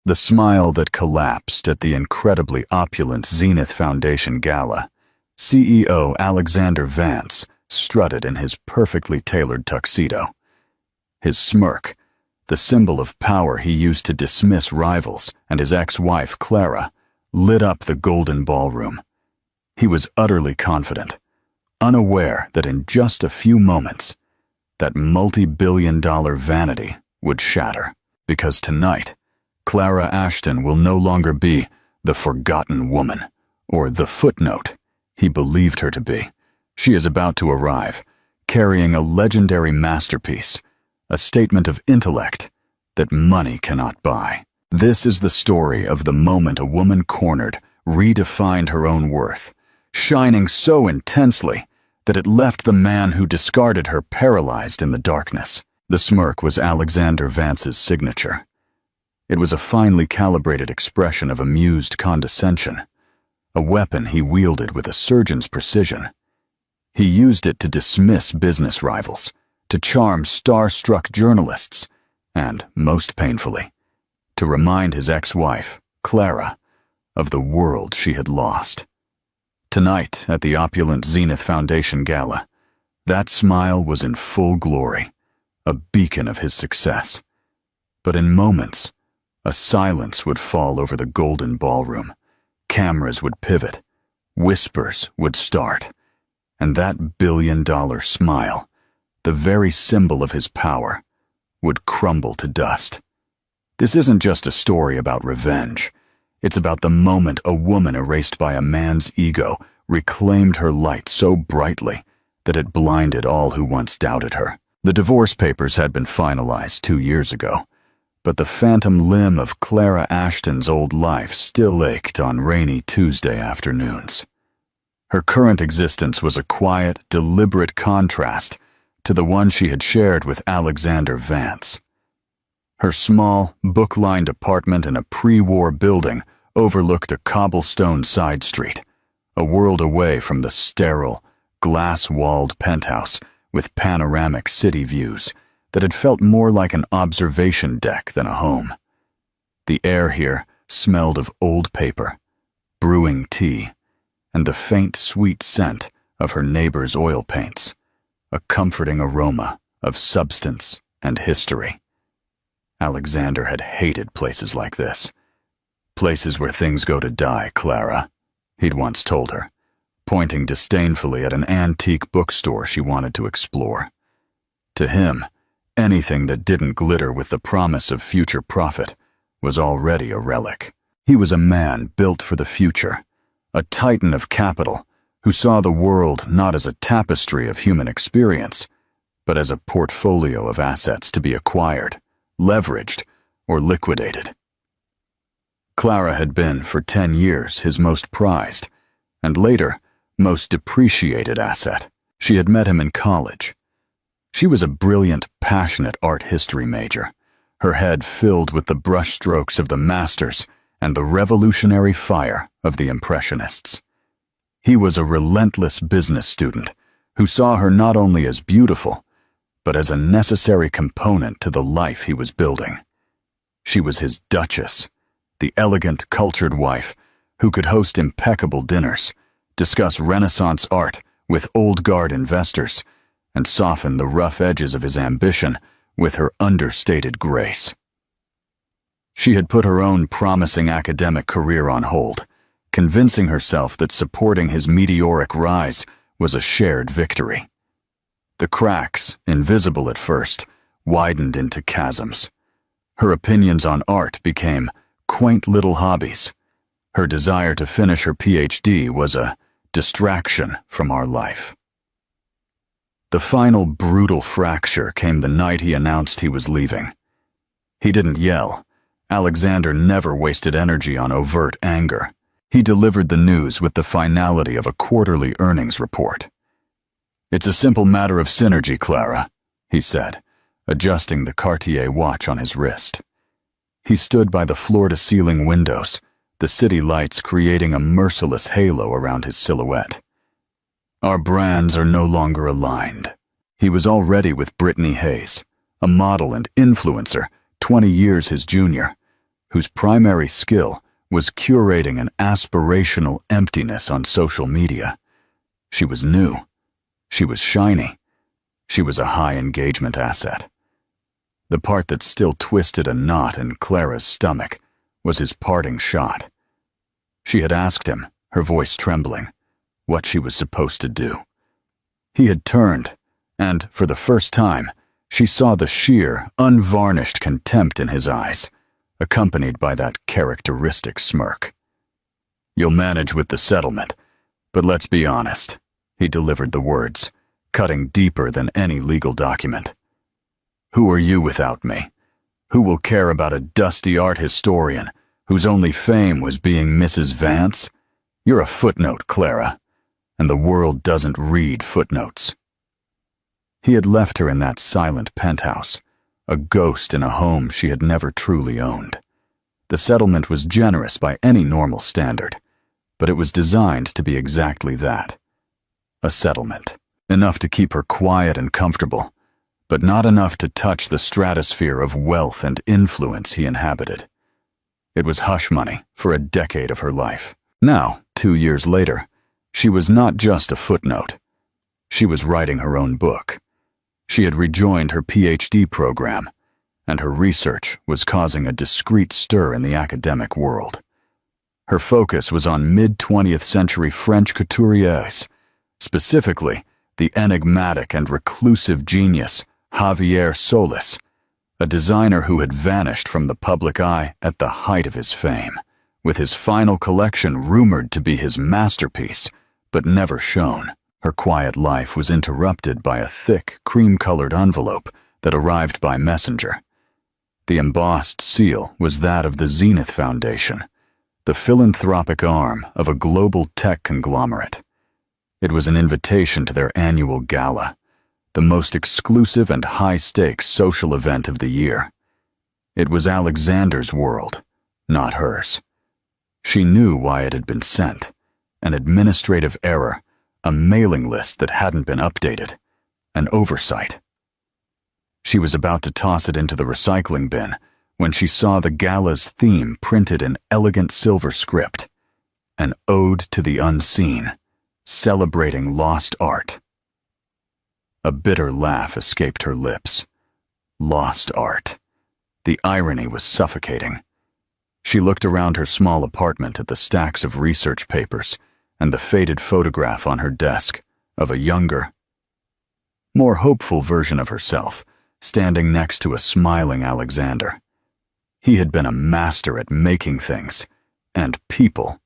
The smile that collapsed at the incredibly opulent Zenith Foundation gala. CEO Alexander Vance strutted in his perfectly tailored tuxedo. His smirk, the symbol of power he used to dismiss rivals and his ex-wife Clara, lit up the golden ballroom. He was utterly confident, unaware that in just a few moments, that multi-billion-dollar vanity would shatter. Because tonight, Clara Ashton will no longer be the forgotten woman, or the footnote he believed her to be. She is about to arrive, carrying a legendary masterpiece, a statement of intellect that money cannot buy. This is the story of the moment a woman cornered, redefined her own worth, shining so intensely that it left the man who discarded her paralyzed in the darkness. The smirk was Alexander Vance's signature. It was a finely calibrated expression of amused condescension, a weapon he wielded with a surgeon's precision. He used it to dismiss business rivals, to charm star-struck journalists, and, most painfully, to remind his ex-wife, Clara, of the world she had lost. Tonight, at the opulent Zenith Foundation gala, that smile was in full glory, a beacon of his success. But in moments, a silence would fall over the golden ballroom. Cameras would pivot, whispers would start, and that billion-dollar smile, the very symbol of his power, would crumble to dust. This isn't just a story about revenge. It's about the moment a woman erased by a man's ego reclaimed her light so brightly that it blinded all who once doubted her. The divorce papers had been finalized 2 years ago, but the phantom limb of Clara Ashton's old life still ached on rainy Tuesday afternoons. Her current existence was a quiet, deliberate contrast to the one she had shared with Alexander Vance. Her small, book-lined apartment in a pre-war building overlooked a cobblestone side street, a world away from the sterile, glass-walled penthouse with panoramic city views that had felt more like an observation deck than a home. The air here smelled of old paper, brewing tea, and the faint, sweet scent of her neighbor's oil paints, a comforting aroma of substance and history. Alexander had hated places like this. "Places where things go to die, Clara," he'd once told her, pointing disdainfully at an antique bookstore she wanted to explore. To him, anything that didn't glitter with the promise of future profit was already a relic. He was a man built for the future, a titan of capital who saw the world not as a tapestry of human experience, but as a portfolio of assets to be acquired, leveraged, or liquidated. Clara had been, for 10 years, his most prized, and later, most depreciated asset. She had met him in college. She was a brilliant, passionate art history major, her head filled with the brushstrokes of the masters and the revolutionary fire of the Impressionists. He was a relentless business student who saw her not only as beautiful, but as a necessary component to the life he was building. She was his duchess, the elegant, cultured wife who could host impeccable dinners, discuss Renaissance art with old guard investors, and soften the rough edges of his ambition with her understated grace. She had put her own promising academic career on hold, convincing herself that supporting his meteoric rise was a shared victory. The cracks, invisible at first, widened into chasms. Her opinions on art became quaint little hobbies. Her desire to finish her PhD was a distraction from our life. The final brutal fracture came the night he announced he was leaving. He didn't yell. Alexander never wasted energy on overt anger. He delivered the news with the finality of a quarterly earnings report. "It's a simple matter of synergy, Clara," he said, adjusting the Cartier watch on his wrist. He stood by the floor-to-ceiling windows, the city lights creating a merciless halo around his silhouette. "Our brands are no longer aligned." He was already with Brittany Hayes, a model and influencer 20 years his junior, whose primary skill was curating an aspirational emptiness on social media. She was new. She was shiny. She was a high engagement asset. The part that still twisted a knot in Clara's stomach was his parting shot. She had asked him, her voice trembling, what she was supposed to do. He had turned, and for the first time, she saw the sheer, unvarnished contempt in his eyes, accompanied by that characteristic smirk. "You'll manage with the settlement, but let's be honest," he delivered the words, cutting deeper than any legal document. "Who are you without me? Who will care about a dusty art historian whose only fame was being Mrs. Vance? You're a footnote, Clara, and the world doesn't read footnotes." He had left her in that silent penthouse, a ghost in a home she had never truly owned. The settlement was generous by any normal standard, but it was designed to be exactly that. A settlement. Enough to keep her quiet and comfortable, but not enough to touch the stratosphere of wealth and influence he inhabited. It was hush money for a decade of her life. Now, 2 years later, she was not just a footnote. She was writing her own book. She had rejoined her PhD program, and her research was causing a discreet stir in the academic world. Her focus was on mid-20th century French couturiers, specifically the enigmatic and reclusive genius Javier Solís, a designer who had vanished from the public eye at the height of his fame, with his final collection rumored to be his masterpiece, but never shown. Her quiet life was interrupted by a thick, cream-colored envelope that arrived by messenger. The embossed seal was that of the Zenith Foundation, the philanthropic arm of a global tech conglomerate. It was an invitation to their annual gala, the most exclusive and high-stakes social event of the year. It was Alexander's world, not hers. She knew why it had been sent: an administrative error, a mailing list that hadn't been updated, an oversight. She was about to toss it into the recycling bin when she saw the gala's theme printed in elegant silver script, an ode to the unseen, celebrating lost art. A bitter laugh escaped her lips. Lost art. The irony was suffocating. She looked around her small apartment at the stacks of research papers and the faded photograph on her desk of a younger, more hopeful version of herself, standing next to a smiling Alexander. He had been a master at making things, and people,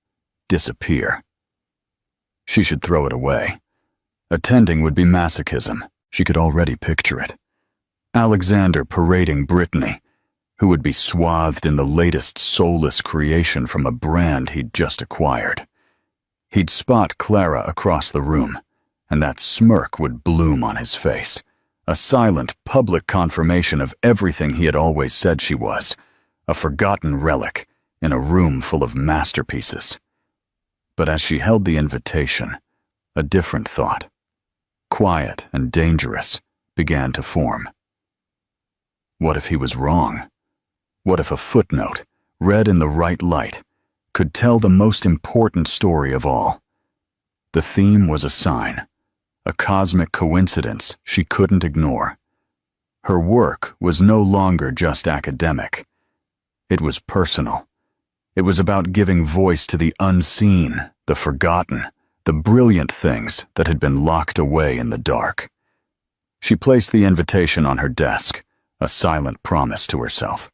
disappear. She should throw it away. Attending would be masochism. She could already picture it. Alexander parading Brittany, who would be swathed in the latest soulless creation from a brand he'd just acquired. He'd spot Clara across the room, and that smirk would bloom on his face, a silent, public confirmation of everything he had always said she was, a forgotten relic in a room full of masterpieces. But as she held the invitation, a different thought, quiet and dangerous, began to form. What if he was wrong? What if a footnote, read in the right light, could tell the most important story of all? The theme was a sign, a cosmic coincidence she couldn't ignore. Her work was no longer just academic. It was personal. It was about giving voice to the unseen, the forgotten, the brilliant things that had been locked away in the dark. She placed the invitation on her desk, a silent promise to herself.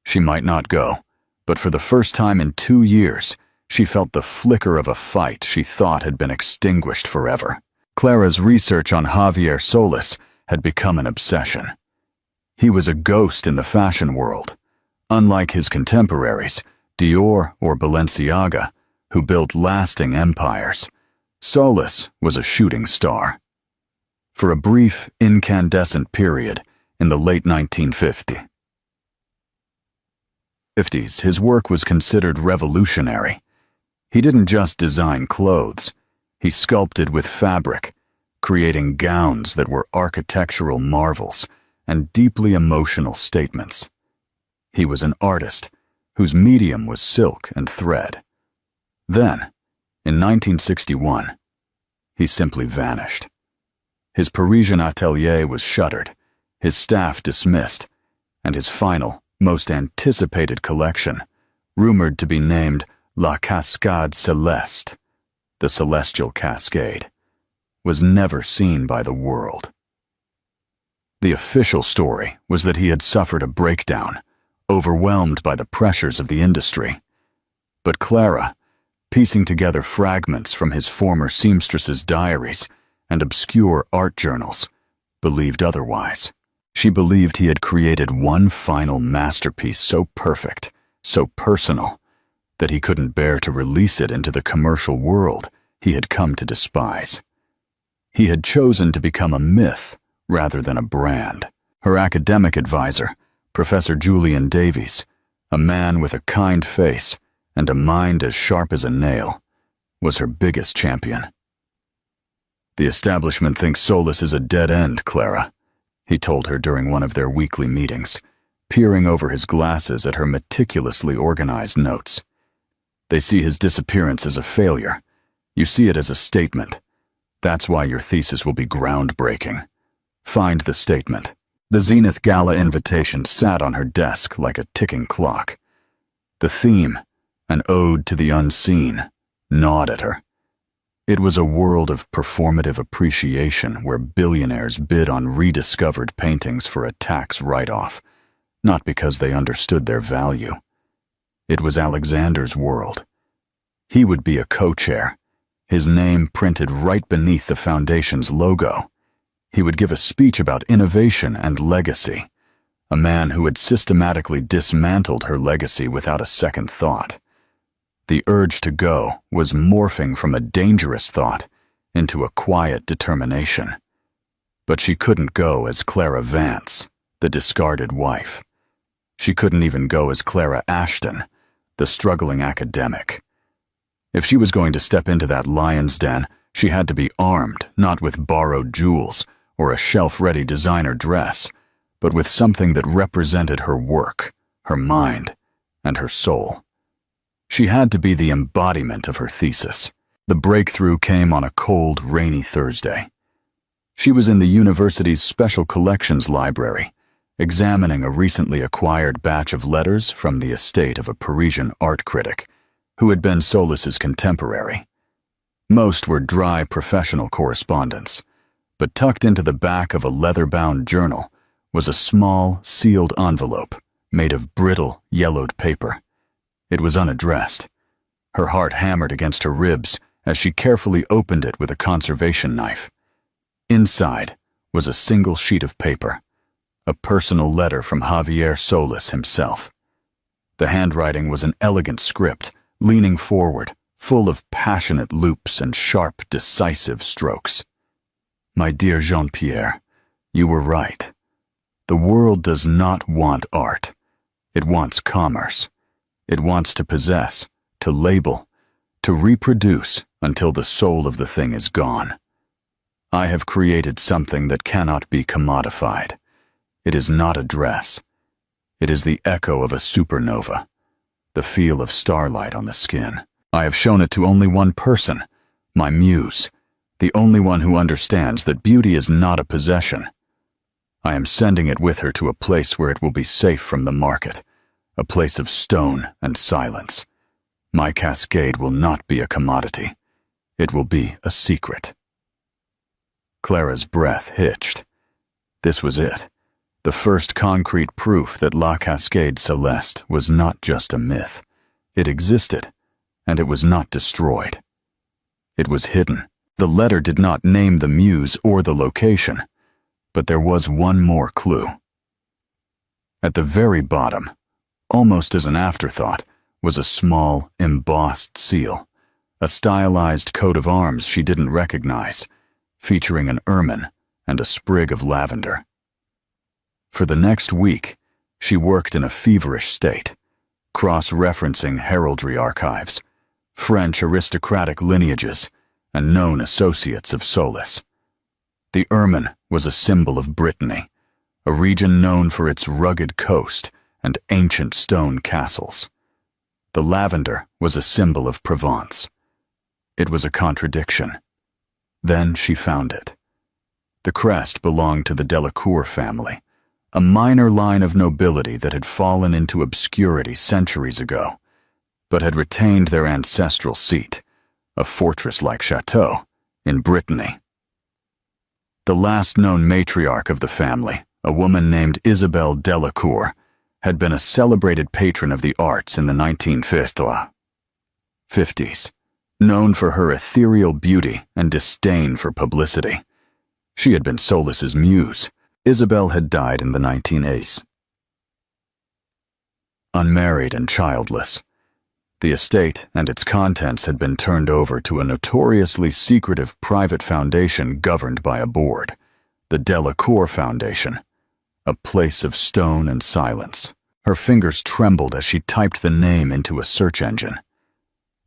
She might not go, but for the first time in 2 years, she felt the flicker of a fight she thought had been extinguished forever. Clara's research on Javier Solís had become an obsession. He was a ghost in the fashion world. Unlike his contemporaries, Dior or Balenciaga, who built lasting empires, Solís was a shooting star. For a brief, incandescent period in the late 1950s, his work was considered revolutionary. He didn't just design clothes, he sculpted with fabric, creating gowns that were architectural marvels and deeply emotional statements. He was an artist, whose medium was silk and thread. Then, in 1961, he simply vanished. His Parisian atelier was shuttered, his staff dismissed, and his final, most anticipated collection, rumored to be named La Cascade Céleste, the Celestial Cascade, was never seen by the world. The official story was that he had suffered a breakdown, overwhelmed by the pressures of the industry. But Clara, piecing together fragments from his former seamstress's diaries and obscure art journals, believed otherwise. She believed he had created one final masterpiece so perfect, so personal, that he couldn't bear to release it into the commercial world he had come to despise. He had chosen to become a myth rather than a brand. Her academic advisor, Professor Julian Davies, a man with a kind face and a mind as sharp as a nail, was her biggest champion. "The establishment thinks Solis is a dead end, Clara," he told her during one of their weekly meetings, peering over his glasses at her meticulously organized notes. "They see his disappearance as a failure. You see it as a statement. That's why your thesis will be groundbreaking. Find the statement." The Zenith Gala invitation sat on her desk like a ticking clock. The theme, an ode to the unseen, gnawed at her. It was a world of performative appreciation where billionaires bid on rediscovered paintings for a tax write-off, not because they understood their value. It was Alexander's world. He would be a co-chair, his name printed right beneath the foundation's logo. He would give a speech about innovation and legacy, a man who had systematically dismantled her legacy without a second thought. The urge to go was morphing from a dangerous thought into a quiet determination. But she couldn't go as Clara Vance, the discarded wife. She couldn't even go as Clara Ashton, the struggling academic. If she was going to step into that lion's den, she had to be armed, not with borrowed jewels or a shelf-ready designer dress, but with something that represented her work, her mind, and her soul. She had to be the embodiment of her thesis. The breakthrough came on a cold, rainy Thursday. She was in the university's Special Collections Library, examining a recently acquired batch of letters from the estate of a Parisian art critic who had been Solis's contemporary. Most were dry professional correspondence, but tucked into the back of a leather-bound journal was a small, sealed envelope made of brittle, yellowed paper. It was unaddressed. Her heart hammered against her ribs as she carefully opened it with a conservation knife. Inside was a single sheet of paper, a personal letter from Javier Solis himself. The handwriting was an elegant script, leaning forward, full of passionate loops and sharp, decisive strokes. "My dear Jean-Pierre, you were right. The world does not want art. It wants commerce. It wants to possess, to label, to reproduce until the soul of the thing is gone. I have created something that cannot be commodified. It is not a dress. It is the echo of a supernova, the feel of starlight on the skin. I have shown it to only one person, my muse, the only one who understands that beauty is not a possession. I am sending it with her to a place where it will be safe from the market, a place of stone and silence. My cascade will not be a commodity. It will be a secret." Clara's breath hitched. This was it, the first concrete proof that La Cascade Céleste was not just a myth. It existed, and it was not destroyed. It was hidden. The letter did not name the muse or the location, but there was one more clue. At the very bottom, almost as an afterthought, was a small, embossed seal, a stylized coat of arms she didn't recognize, featuring an ermine and a sprig of lavender. For the next week, she worked in a feverish state, cross-referencing heraldry archives, French aristocratic lineages, and known associates of Solis. The ermine was a symbol of Brittany, a region known for its rugged coast and ancient stone castles. The lavender was a symbol of Provence. It was a contradiction. Then she found it. The crest belonged to the Delacour family, a minor line of nobility that had fallen into obscurity centuries ago, but had retained their ancestral seat, a fortress-like chateau, in Brittany. The last known matriarch of the family, a woman named Isabelle Delacour, had been a celebrated patron of the arts in the 1950s, known for her ethereal beauty and disdain for publicity. She had been Solis's muse. Isabelle had died in the 1980s. Unmarried and childless, the estate and its contents had been turned over to a notoriously secretive private foundation governed by a board, the Delacour Foundation, a place of stone and silence. Her fingers trembled as she typed the name into a search engine.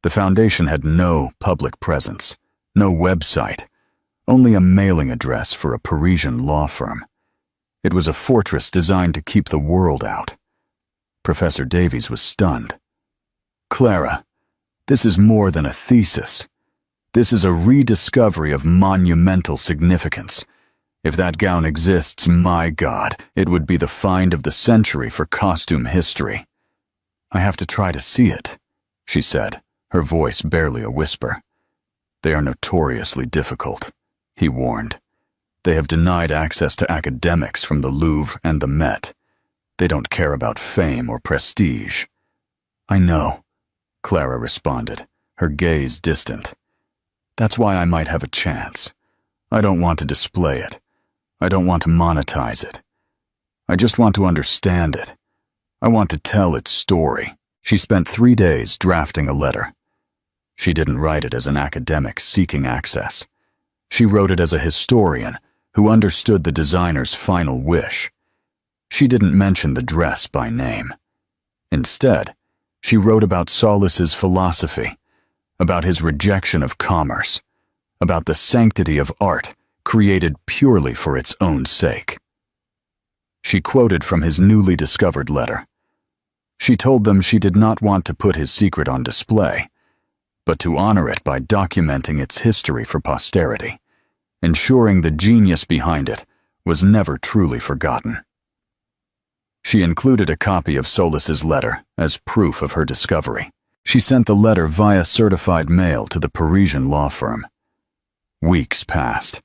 The foundation had no public presence, no website, only a mailing address for a Parisian law firm. It was a fortress designed to keep the world out. Professor Davies was stunned. "Clara, this is more than a thesis. This is a rediscovery of monumental significance. If that gown exists, my God, it would be the find of the century for costume history." "I have to try to see it," she said, her voice barely a whisper. "They are notoriously difficult," he warned. "They have denied access to academics from the Louvre and the Met. They don't care about fame or prestige." "I know," Clara responded, her gaze distant. "That's why I might have a chance. I don't want to display it. I don't want to monetize it. I just want to understand it. I want to tell its story." She spent 3 days drafting a letter. She didn't write it as an academic seeking access. She wrote it as a historian who understood the designer's final wish. She didn't mention the dress by name. Instead, she wrote about Solis's philosophy, about his rejection of commerce, about the sanctity of art created purely for its own sake. She quoted from his newly discovered letter. She told them she did not want to put his secret on display, but to honor it by documenting its history for posterity, ensuring the genius behind it was never truly forgotten. She included a copy of Solis's letter as proof of her discovery. She sent the letter via certified mail to the Parisian law firm. Weeks passed.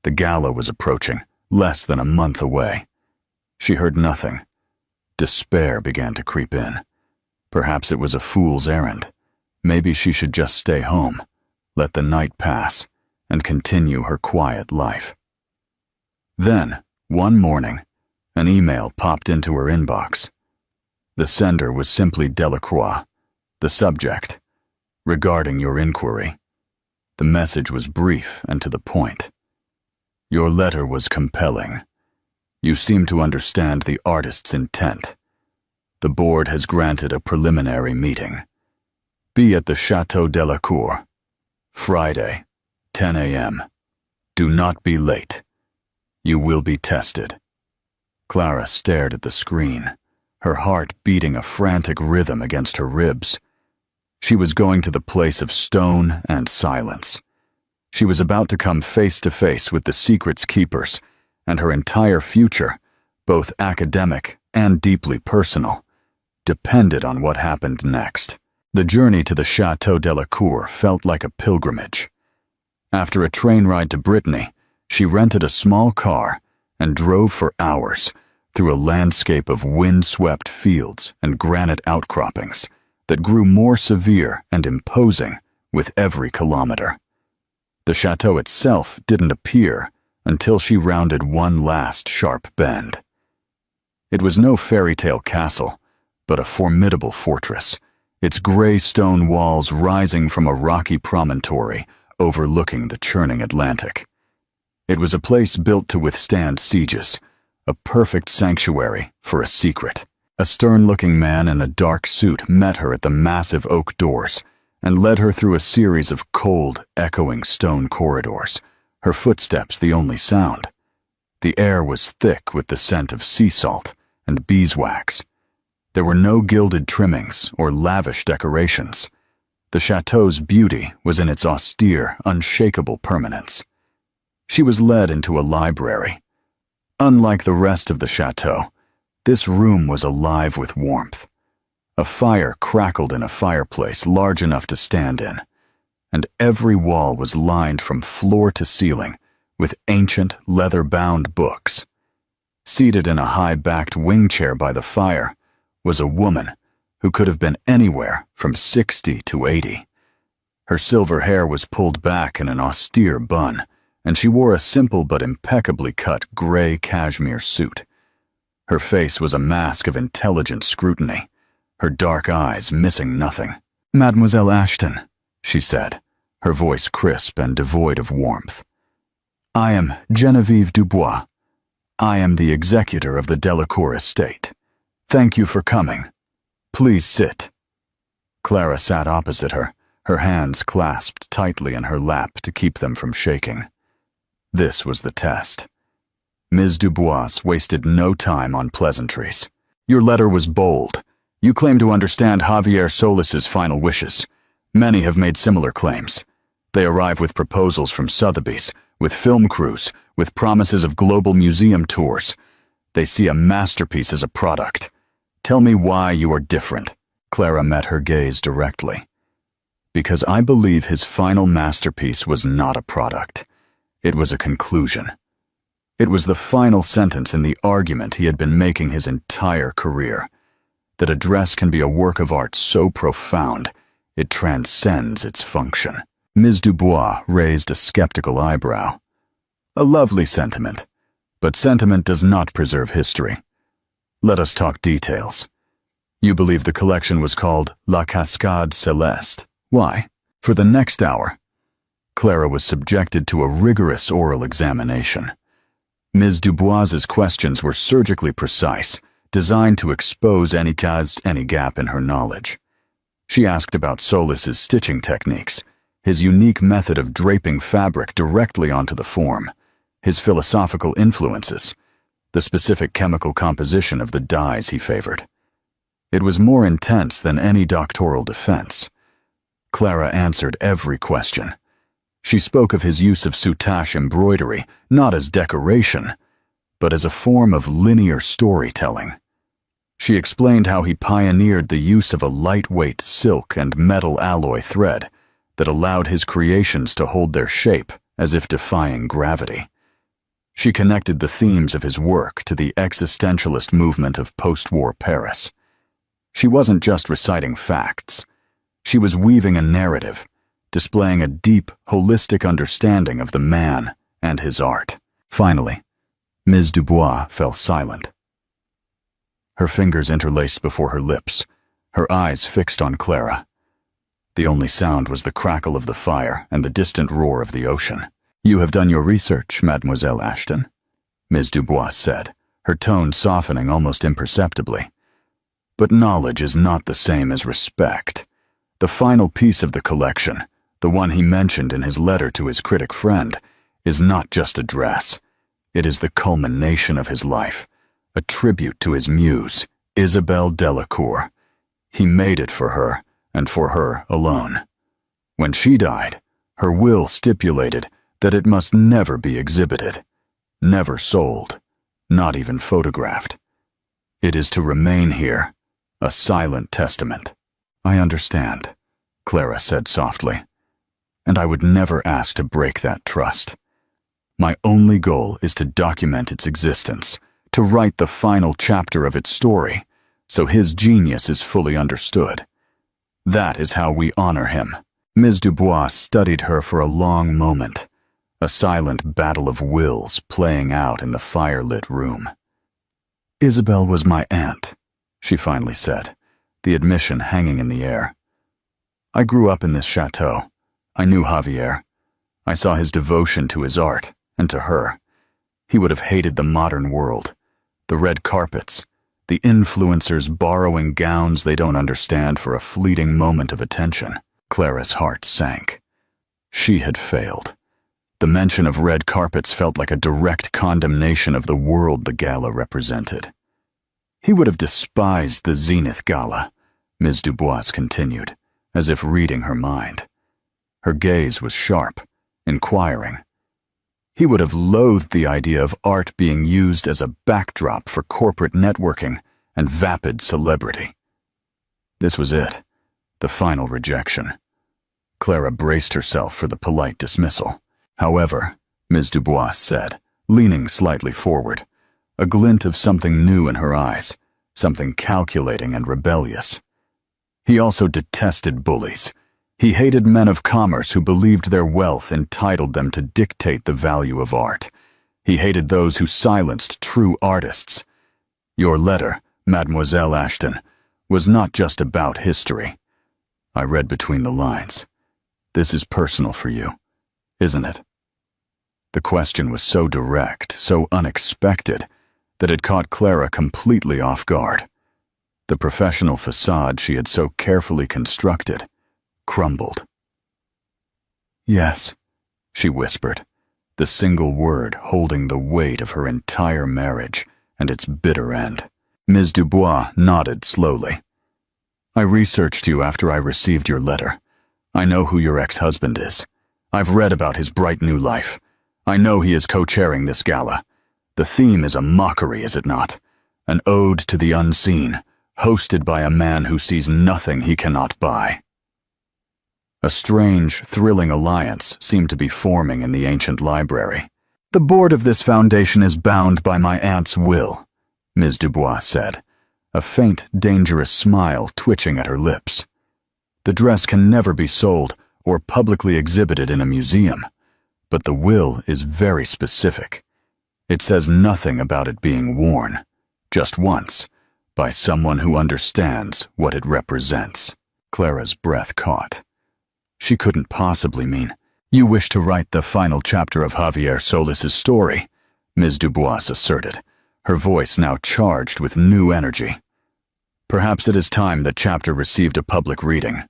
The gala was approaching, less than a month away. She heard nothing. Despair began to creep in. Perhaps it was a fool's errand. Maybe she should just stay home, let the night pass, and continue her quiet life. Then, one morning, an email popped into her inbox. The sender was simply Delacroix. The subject, "Regarding your inquiry." The message was brief and to the point. "Your letter was compelling. You seem to understand the artist's intent. The board has granted a preliminary meeting. Be at the Château Delacour. Friday, 10 a.m. Do not be late. You will be tested." Clara stared at the screen, her heart beating a frantic rhythm against her ribs. She was going to the place of stone and silence. She was about to come face to face with the secret's keepers, and her entire future, both academic and deeply personal, depended on what happened next. The journey to the Château Delacour felt like a pilgrimage. After a train ride to Brittany, she rented a small car and drove for hours through a landscape of wind-swept fields and granite outcroppings that grew more severe and imposing with every kilometer. The chateau itself didn't appear until she rounded one last sharp bend. It was no fairy tale castle, but a formidable fortress, its gray stone walls rising from a rocky promontory overlooking the churning Atlantic. It was a place built to withstand sieges, a perfect sanctuary for a secret. A stern-looking man in a dark suit met her at the massive oak doors and led her through a series of cold, echoing stone corridors, her footsteps the only sound. The air was thick with the scent of sea salt and beeswax. There were no gilded trimmings or lavish decorations. The chateau's beauty was in its austere, unshakable permanence. She was led into a library. Unlike the rest of the chateau, this room was alive with warmth. A fire crackled in a fireplace large enough to stand in, and every wall was lined from floor to ceiling with ancient, leather-bound books. Seated in a high-backed wing chair by the fire was a woman who could have been anywhere from 60 to 80. Her silver hair was pulled back in an austere bun, and she wore a simple but impeccably cut gray cashmere suit. Her face was a mask of intelligent scrutiny, her dark eyes missing nothing. "Mademoiselle Ashton," she said, her voice crisp and devoid of warmth. "I am Genevieve Dubois. I am the executor of the Delacour estate. Thank you for coming. Please sit." Clara sat opposite her, her hands clasped tightly in her lap to keep them from shaking. This was the test. Ms. Dubois wasted no time on pleasantries. "Your letter was bold. You claim to understand Javier Solis's final wishes. Many have made similar claims. They arrive with proposals from Sotheby's, with film crews, with promises of global museum tours. They see a masterpiece as a product. Tell me why you are different." Clara met her gaze directly. "Because I believe his final masterpiece was not a product. It was a conclusion. It was the final sentence in the argument he had been making his entire career, that a dress can be a work of art so profound it transcends its function." Ms. Dubois raised a skeptical eyebrow. "A lovely sentiment, but sentiment does not preserve history. Let us talk details. You believe the collection was called La Cascade Céleste. Why?" For the next hour, Clara was subjected to a rigorous oral examination. Ms. Dubois's questions were surgically precise, designed to expose any gap in her knowledge. She asked about Solis's stitching techniques, his unique method of draping fabric directly onto the form, his philosophical influences, the specific chemical composition of the dyes he favored. It was more intense than any doctoral defense. Clara answered every question. She spoke of his use of soutache embroidery, not as decoration, but as a form of linear storytelling. She explained how he pioneered the use of a lightweight silk and metal alloy thread that allowed his creations to hold their shape as if defying gravity. She connected the themes of his work to the existentialist movement of post-war Paris. She wasn't just reciting facts. She was weaving a narrative, displaying a deep, holistic understanding of the man and his art. Finally, Ms. Dubois fell silent. Her fingers interlaced before her lips, her eyes fixed on Clara. The only sound was the crackle of the fire and the distant roar of the ocean. "You have done your research, Mademoiselle Ashton," Ms. Dubois said, her tone softening almost imperceptibly. "But knowledge is not the same as respect. The final piece of the collection, the one he mentioned in his letter to his critic friend, is not just a dress. It is the culmination of his life, a tribute to his muse, Isabelle Delacour. He made it for her, and for her alone. When she died, her will stipulated that it must never be exhibited, never sold, not even photographed. It is to remain here, a silent testament." "I understand," Clara said softly, "and I would never ask to break that trust. My only goal is to document its existence, to write the final chapter of its story, so his genius is fully understood. That is how we honor him." Ms. Dubois studied her for a long moment, a silent battle of wills playing out in the fire-lit room. "Isabelle was my aunt," she finally said, the admission hanging in the air. "I grew up in this chateau. I knew Javier. I saw his devotion to his art and to her. He would have hated the modern world, the red carpets, the influencers borrowing gowns they don't understand for a fleeting moment of attention." Clara's heart sank. She had failed. The mention of red carpets felt like a direct condemnation of the world the gala represented. He would have despised the Zenith Gala, Ms. Dubois continued, as if reading her mind. Her gaze was sharp, inquiring. He would have loathed the idea of art being used as a backdrop for corporate networking and vapid celebrity. This was it, the final rejection. Clara braced herself for the polite dismissal. However, Ms. Dubois said, leaning slightly forward, a glint of something new in her eyes, something calculating and rebellious. He also detested bullies. He hated men of commerce who believed their wealth entitled them to dictate the value of art. He hated those who silenced true artists. Your letter, Mademoiselle Ashton, was not just about history. I read between the lines. This is personal for you, isn't it? The question was so direct, so unexpected, that it caught Clara completely off guard. The professional facade she had so carefully constructed crumbled. Yes, she whispered, the single word holding the weight of her entire marriage and its bitter end. Ms. Dubois nodded slowly. I researched you after I received your letter. I know who your ex-husband is. I've read about his bright new life. I know he is co-chairing this gala. The theme is a mockery, is it not? An ode to the unseen, hosted by a man who sees nothing he cannot buy. A strange, thrilling alliance seemed to be forming in the ancient library. The board of this foundation is bound by my aunt's will, Ms. Dubois said, a faint, dangerous smile twitching at her lips. The dress can never be sold or publicly exhibited in a museum, but the will is very specific. It says nothing about it being worn, just once, by someone who understands what it represents. Clara's breath caught. She couldn't possibly mean, you wish to write the final chapter of Javier Solis's story, Ms. Dubois asserted, her voice now charged with new energy. Perhaps it is time that chapter received a public reading.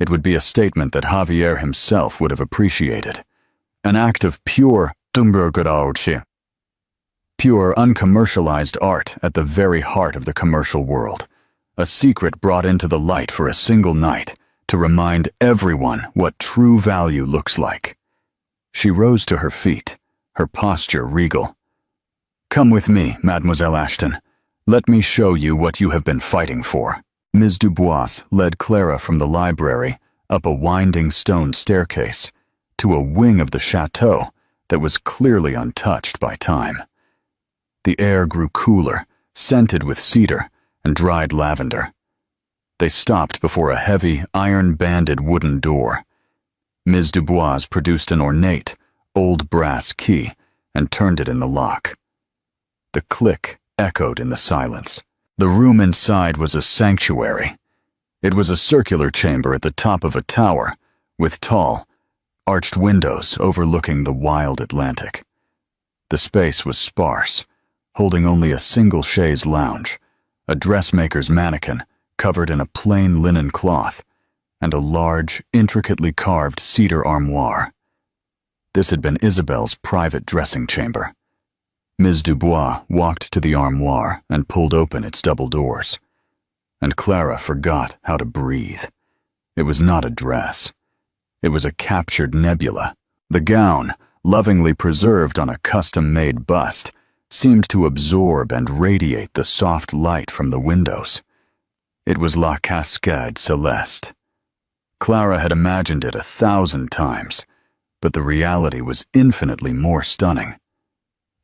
It would be a statement that Javier himself would have appreciated. An act of pure, uncommercialized art at the very heart of the commercial world. A secret brought into the light for a single night to remind everyone what true value looks like. She rose to her feet, her posture regal. Come with me, Mademoiselle Ashton. Let me show you what you have been fighting for. Ms. Dubois led Clara from the library up a winding stone staircase to a wing of the chateau that was clearly untouched by time. The air grew cooler, scented with cedar and dried lavender. They stopped before a heavy, iron-banded wooden door. Ms. Dubois produced an ornate, old brass key and turned it in the lock. The click echoed in the silence. The room inside was a sanctuary. It was a circular chamber at the top of a tower, with tall, arched windows overlooking the wild Atlantic. The space was sparse, holding only a single chaise lounge, a dressmaker's mannequin covered in a plain linen cloth, and a large, intricately carved cedar armoire. This had been Isabel's private dressing chamber. Ms. Dubois walked to the armoire and pulled open its double doors. And Clara forgot how to breathe. It was not a dress. It was a captured nebula. The gown, lovingly preserved on a custom-made bust, seemed to absorb and radiate the soft light from the windows. It was La Cascade Celeste. Clara had imagined it 1,000 times, but the reality was infinitely more stunning.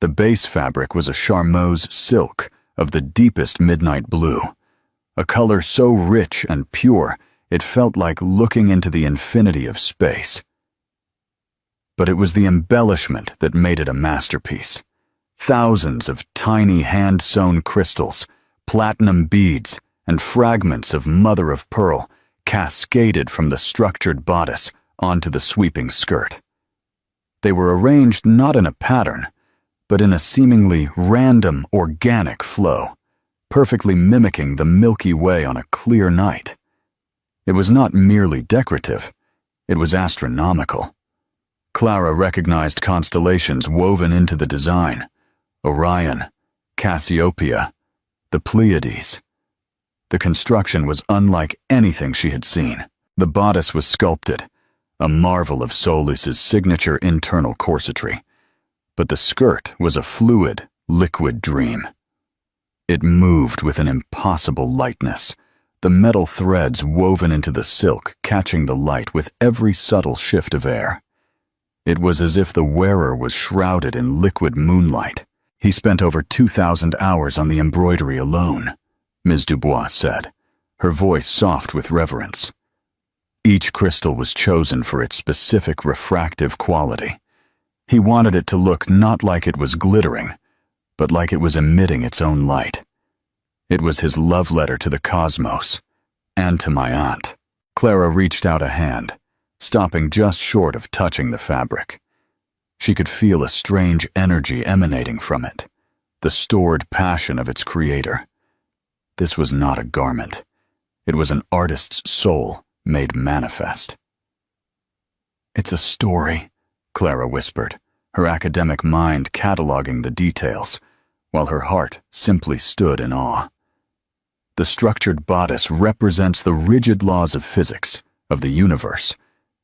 The base fabric was a charmeuse silk of the deepest midnight blue, a color so rich and pure it felt like looking into the infinity of space. But it was the embellishment that made it a masterpiece. Thousands of tiny hand-sewn crystals, platinum beads, and fragments of mother-of-pearl cascaded from the structured bodice onto the sweeping skirt. They were arranged not in a pattern, but in a seemingly random, organic flow, perfectly mimicking the Milky Way on a clear night. It was not merely decorative, it was astronomical. Clara recognized constellations woven into the design: Orion, Cassiopeia, The Pleiades. The construction was unlike anything she had seen. The bodice was sculpted, a marvel of Solis's signature internal corsetry. But the skirt was a fluid, liquid dream. It moved with an impossible lightness, the metal threads woven into the silk catching the light with every subtle shift of air. It was as if the wearer was shrouded in liquid moonlight. He spent over 2,000 hours on the embroidery alone, Ms. Dubois said, her voice soft with reverence. Each crystal was chosen for its specific refractive quality. He wanted it to look not like it was glittering, but like it was emitting its own light. It was his love letter to the cosmos, and to my aunt. Clara reached out a hand, stopping just short of touching the fabric. She could feel a strange energy emanating from it, the stored passion of its creator. This was not a garment. It was an artist's soul made manifest. "It's a story," Clara whispered, her academic mind cataloging the details, while her heart simply stood in awe. The structured bodice represents the rigid laws of physics, of the universe.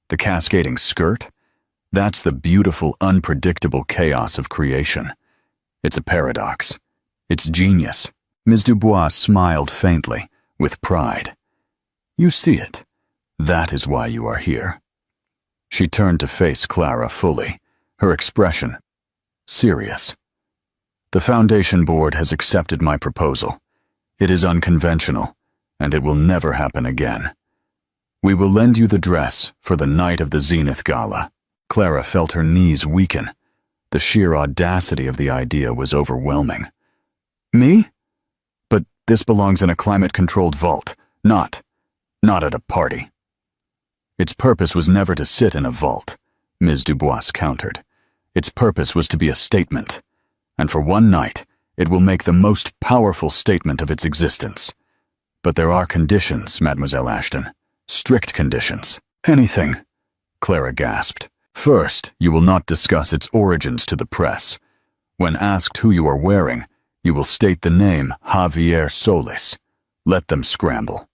The cascading skirt? That's the beautiful, unpredictable chaos of creation. It's a paradox. It's genius. Ms. Dubois smiled faintly, with pride. "You see it. That is why you are here." She turned to face Clara fully, her expression serious. "The Foundation Board has accepted my proposal. It is unconventional, and it will never happen again. We will lend you the dress for the night of the Zenith Gala." Clara felt her knees weaken. The sheer audacity of the idea was overwhelming. "Me? But this belongs in a climate-controlled vault, not at a party." "Its purpose was never to sit in a vault," Ms. Dubois countered. "Its purpose was to be a statement, and for one night, it will make the most powerful statement of its existence. But there are conditions, Mademoiselle Ashton. Strict conditions." "Anything," Clara gasped. "First, you will not discuss its origins to the press. When asked who you are wearing, you will state the name Javier Solis. Let them scramble.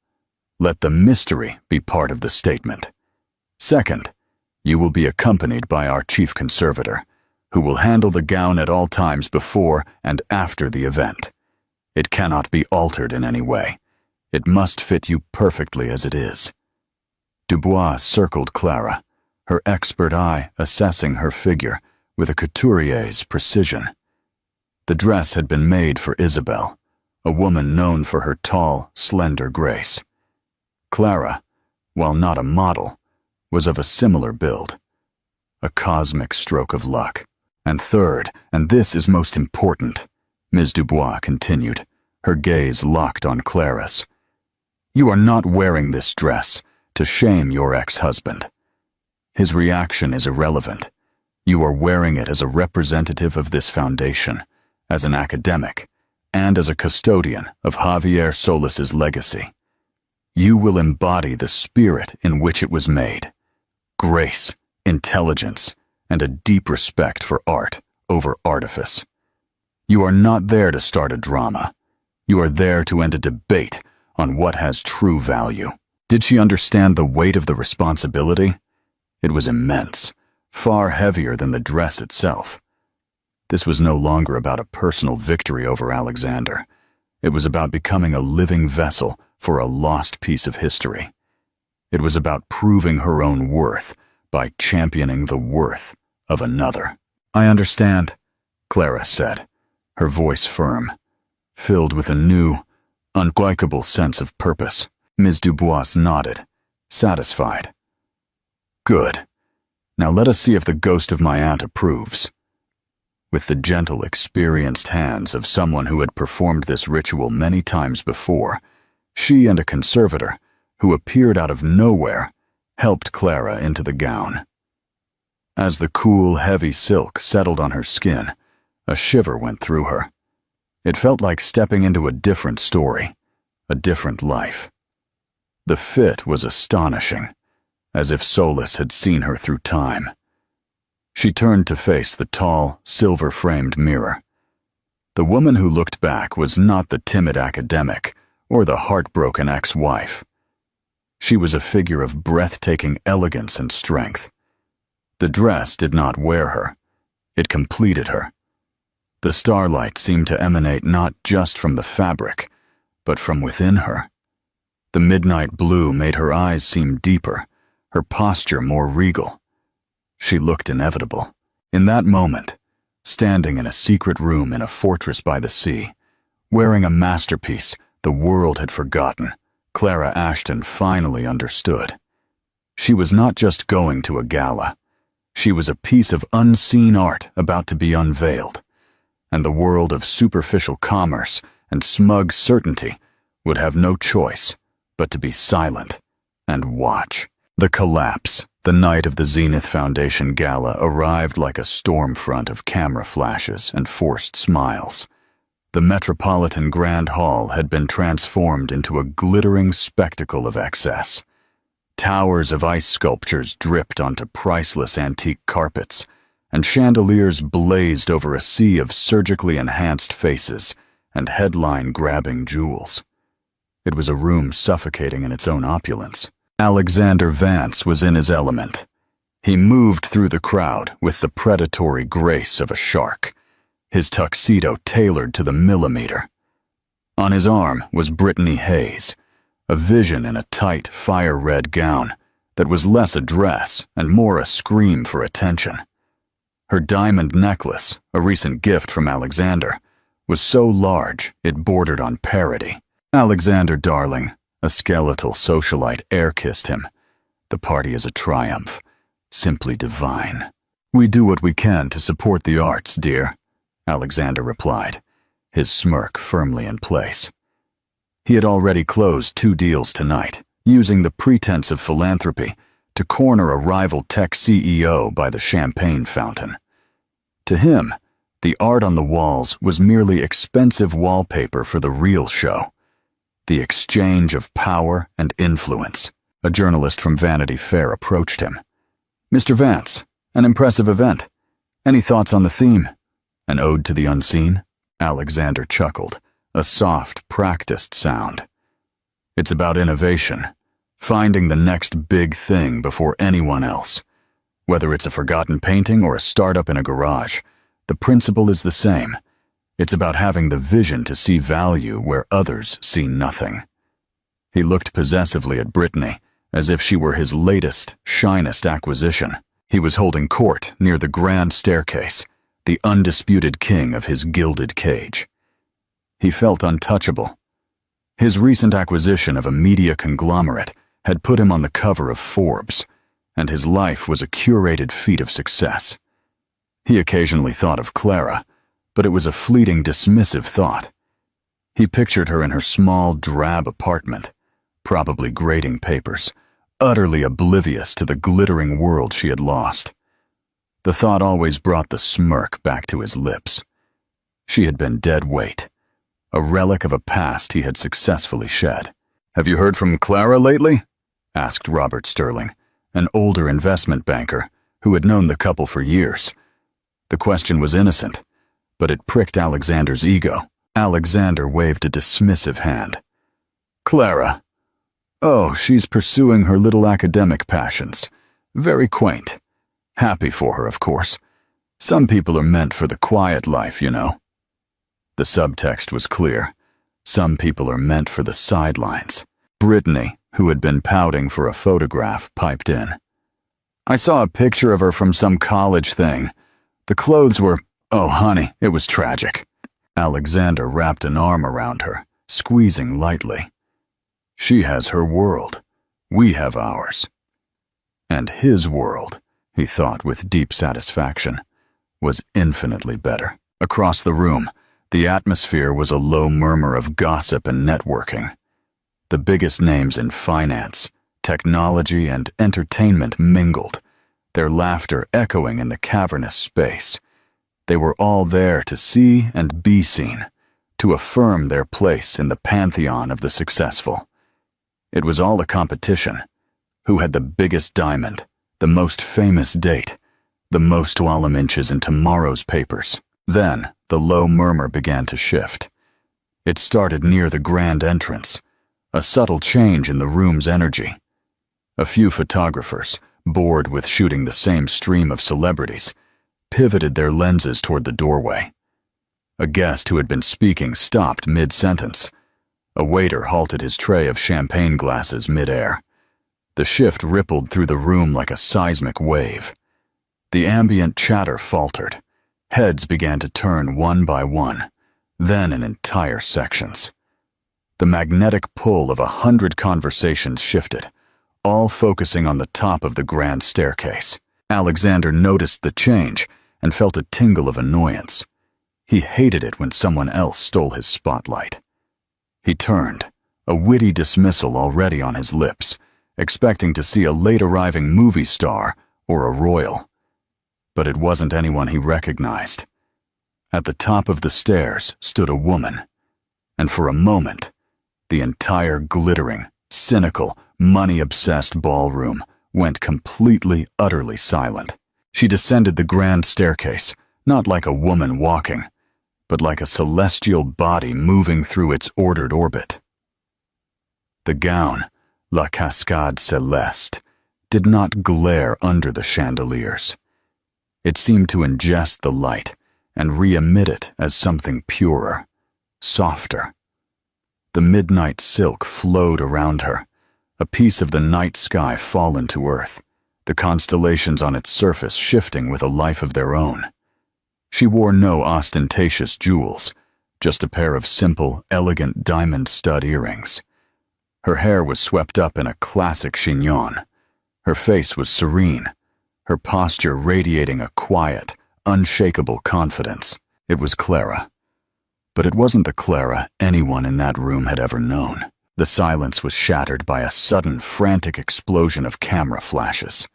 Let the mystery be part of the statement. Second, you will be accompanied by our chief conservator, who will handle the gown at all times before and after the event. It cannot be altered in any way. It must fit you perfectly as it is." Dubois circled Clara, her expert eye assessing her figure with a couturier's precision. The dress had been made for Isabel, a woman known for her tall, slender grace. Clara, while not a model, was of a similar build. A cosmic stroke of luck. "And third, and this is most important," Ms. Dubois continued, her gaze locked on Clara's. "You are not wearing this dress to shame your ex-husband. His reaction is irrelevant. You are wearing it as a representative of this foundation, as an academic, and as a custodian of Javier Solis's legacy. You will embody the spirit in which it was made. Grace, intelligence, and a deep respect for art over artifice. You are not there to start a drama. You are there to end a debate on what has true value." Did she understand the weight of the responsibility? It was immense, far heavier than the dress itself. This was no longer about a personal victory over Alexander. It was about becoming a living vessel for a lost piece of history. It was about proving her own worth by championing the worth of another. "I understand," Clara said, her voice firm, filled with a new, unquenchable sense of purpose. Ms. Dubois nodded, satisfied. "Good. Now let us see if the ghost of my aunt approves." With the gentle, experienced hands of someone who had performed this ritual many times before, she and a conservator, who appeared out of nowhere, helped Clara into the gown. As the cool, heavy silk settled on her skin, a shiver went through her. It felt like stepping into a different story, a different life. The fit was astonishing, as if Solis had seen her through time. She turned to face the tall, silver-framed mirror. The woman who looked back was not the timid academic or the heartbroken ex-wife. She was a figure of breathtaking elegance and strength. The dress did not wear her. It completed her. The starlight seemed to emanate not just from the fabric, but from within her. The midnight blue made her eyes seem deeper, her posture more regal. She looked inevitable. In that moment, standing in a secret room in a fortress by the sea, wearing a masterpiece the world had forgotten, Clara Ashton finally understood. She was not just going to a gala. She was a piece of unseen art about to be unveiled, and the world of superficial commerce and smug certainty would have no choice but to be silent and watch. The collapse, the night of the Zenith Foundation Gala, arrived like a storm front of camera flashes and forced smiles. The Metropolitan Grand Hall had been transformed into a glittering spectacle of excess. Towers of ice sculptures dripped onto priceless antique carpets, and chandeliers blazed over a sea of surgically enhanced faces and headline-grabbing jewels. It was a room suffocating in its own opulence. Alexander Vance was in his element. He moved through the crowd with the predatory grace of a shark, his tuxedo tailored to the millimeter. On his arm was Brittany Hayes, a vision in a tight, fire-red gown that was less a dress and more a scream for attention. Her diamond necklace, a recent gift from Alexander, was so large it bordered on parody. "Alexander, darling," a skeletal socialite air-kissed him. "The party is a triumph, simply divine." "We do what we can to support the arts, dear," Alexander replied, his smirk firmly in place. He had already closed 2 deals tonight, using the pretense of philanthropy to corner a rival tech CEO by the champagne fountain. To him, the art on the walls was merely expensive wallpaper for the real show, the exchange of power and influence. A journalist from Vanity Fair approached him. "Mr. Vance, an impressive event. Any thoughts on the theme? An ode to the unseen?" Alexander chuckled, a soft, practiced sound. "It's about innovation, finding the next big thing before anyone else. Whether it's a forgotten painting or a startup in a garage, the principle is the same. It's about having the vision to see value where others see nothing." He looked possessively at Brittany, as if she were his latest, shinest acquisition. He was holding court near the grand staircase, the undisputed king of his gilded cage. He felt untouchable. His recent acquisition of a media conglomerate had put him on the cover of Forbes, and his life was a curated feat of success. He occasionally thought of Clara, but it was a fleeting, dismissive thought. He pictured her in her small, drab apartment, probably grading papers, utterly oblivious to the glittering world she had lost. The thought always brought the smirk back to his lips. She had been dead weight, a relic of a past he had successfully shed. "Have you heard from Clara lately?" asked Robert Sterling, an older investment banker who had known the couple for years. The question was innocent, but it pricked Alexander's ego. Alexander waved a dismissive hand. "Clara? Oh, she's pursuing her little academic passions. Very quaint. Happy for her, of course. Some people are meant for the quiet life, you know." The subtext was clear. Some people are meant for the sidelines. Brittany, who had been pouting for a photograph, piped in. "I saw a picture of her from some college thing. The clothes were, oh honey, it was tragic." Alexander wrapped an arm around her, squeezing lightly. "She has her world. We have ours." And his world, he thought with deep satisfaction, was infinitely better. Across the room, the atmosphere was a low murmur of gossip and networking. The biggest names in finance, technology, and entertainment mingled, their laughter echoing in the cavernous space. They were all there to see and be seen, to affirm their place in the pantheon of the successful. It was all a competition. Who had the biggest diamond, the most famous date, the most Wallem inches in tomorrow's papers? Then, the low murmur began to shift. It started near the grand entrance, a subtle change in the room's energy. A few photographers, bored with shooting the same stream of celebrities, pivoted their lenses toward the doorway. A guest who had been speaking stopped mid-sentence. A waiter halted his tray of champagne glasses mid-air. The shift rippled through the room like a seismic wave. The ambient chatter faltered. Heads began to turn one by one, then in entire sections. The magnetic pull of 100 conversations shifted, all focusing on the top of the grand staircase. Alexander noticed the change and felt a tingle of annoyance. He hated it when someone else stole his spotlight. He turned, a witty dismissal already on his lips, expecting to see a late-arriving movie star or a royal. But it wasn't anyone he recognized. At the top of the stairs stood a woman, and for a moment, the entire glittering, cynical, money-obsessed ballroom went completely, utterly silent. She descended the grand staircase, not like a woman walking, but like a celestial body moving through its ordered orbit. The gown, La Cascade Céleste, did not glare under the chandeliers. It seemed to ingest the light and re-emit it as something purer, softer. The midnight silk flowed around her, a piece of the night sky fallen to earth, the constellations on its surface shifting with a life of their own. She wore no ostentatious jewels, just a pair of simple, elegant diamond stud earrings. Her hair was swept up in a classic chignon. Her face was serene, her posture radiating a quiet, unshakable confidence. It was Clara. But it wasn't the Clara anyone in that room had ever known. The silence was shattered by a sudden, frantic explosion of camera flashes.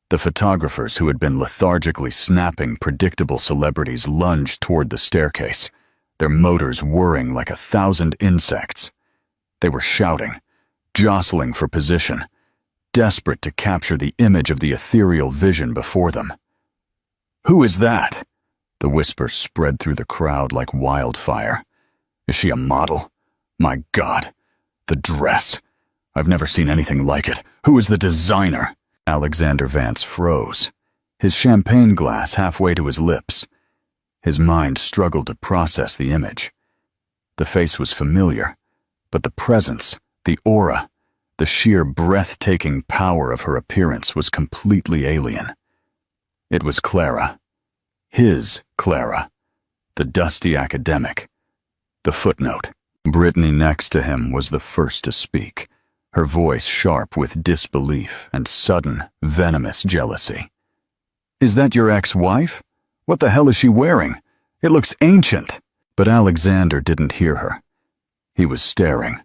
The photographers who had been lethargically snapping predictable celebrities lunged toward the staircase, their motors whirring like 1,000 insects. They were shouting, jostling for position, desperate to capture the image of the ethereal vision before them. "Who is that?" The whispers spread through the crowd like wildfire. "Is she a model? My God, the dress. I've never seen anything like it. Who is the designer?" Alexander Vance froze, his champagne glass halfway to his lips. His mind struggled to process the image. The face was familiar, but the presence, the aura, the sheer breathtaking power of her appearance was completely alien. It was Clara. His Clara. The dusty academic. The footnote. Brittany next to him was the first to speak, her voice sharp with disbelief and sudden, venomous jealousy. "Is that your ex-wife? What the hell is she wearing? It looks ancient." But Alexander didn't hear her. He was staring,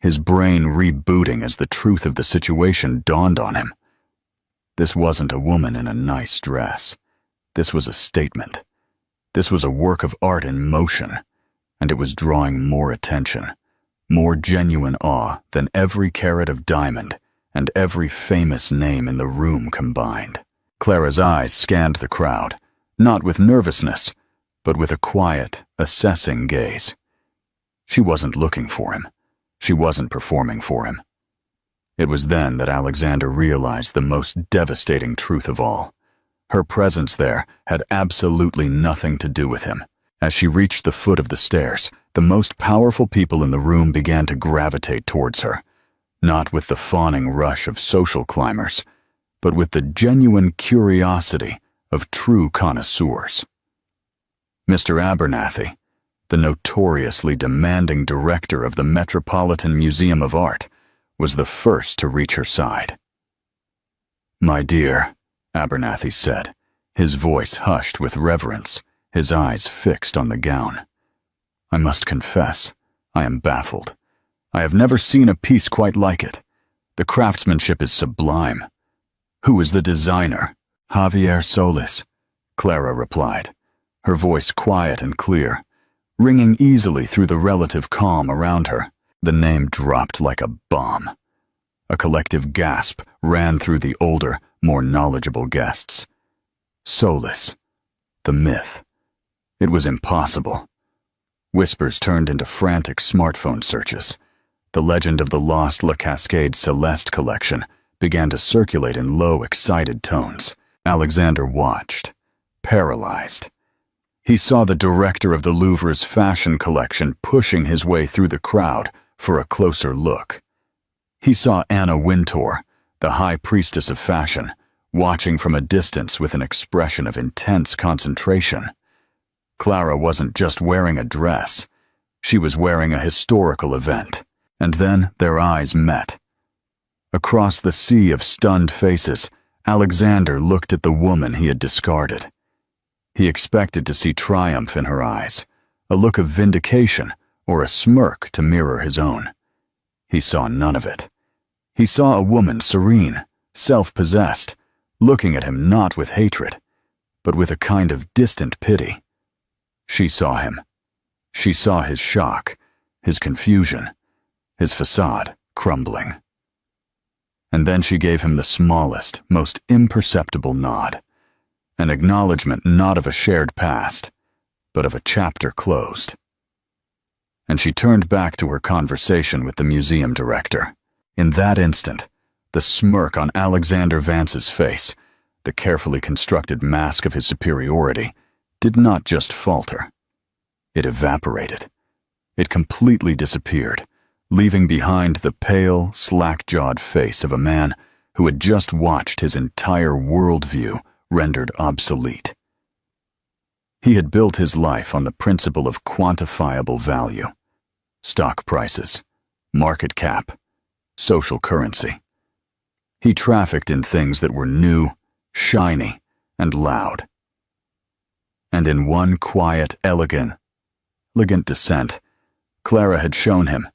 his brain rebooting as the truth of the situation dawned on him. This wasn't a woman in a nice dress. This was a statement. This was a work of art in motion, and it was drawing more attention, more genuine awe than every carat of diamond and every famous name in the room combined. Clara's eyes scanned the crowd, not with nervousness, but with a quiet, assessing gaze. She wasn't looking for him. She wasn't performing for him. It was then that Alexander realized the most devastating truth of all. Her presence there had absolutely nothing to do with him. As she reached the foot of the stairs, the most powerful people in the room began to gravitate towards her, not with the fawning rush of social climbers, but with the genuine curiosity of true connoisseurs. Mr. Abernathy, the notoriously demanding director of the Metropolitan Museum of Art, was the first to reach her side. "My dear," Abernathy said, his voice hushed with reverence, his eyes fixed on the gown. "I must confess, I am baffled. I have never seen a piece quite like it. The craftsmanship is sublime. Who is the designer?" "Javier Solis," Clara replied, her voice quiet and clear, ringing easily through the relative calm around her. The name dropped like a bomb. A collective gasp ran through the older, more knowledgeable guests. Solis, the myth. It was impossible. Whispers turned into frantic smartphone searches. The legend of the lost La Cascade Celeste collection began to circulate in low, excited tones. Alexander watched, paralyzed. He saw the director of the Louvre's fashion collection pushing his way through the crowd for a closer look. He saw Anna Wintour, the high priestess of fashion, watching from a distance with an expression of intense concentration. Clara wasn't just wearing a dress. She was wearing a historical event. And then their eyes met. Across the sea of stunned faces, Alexander looked at the woman he had discarded. He expected to see triumph in her eyes, a look of vindication, or a smirk to mirror his own. He saw none of it. He saw a woman serene, self-possessed, looking at him not with hatred, but with a kind of distant pity. She saw him. She saw his shock, his confusion, his facade crumbling. And then she gave him the smallest, most imperceptible nod, an acknowledgement not of a shared past, but of a chapter closed. And she turned back to her conversation with the museum director. In that instant, the smirk on Alexander Vance's face, the carefully constructed mask of his superiority, did not just falter. It evaporated. It completely disappeared, leaving behind the pale, slack-jawed face of a man who had just watched his entire worldview rendered obsolete. He had built his life on the principle of quantifiable value: stock prices, market cap, social currency. He trafficked in things that were new, shiny, and loud. And in one quiet, elegant descent, Clara had shown him,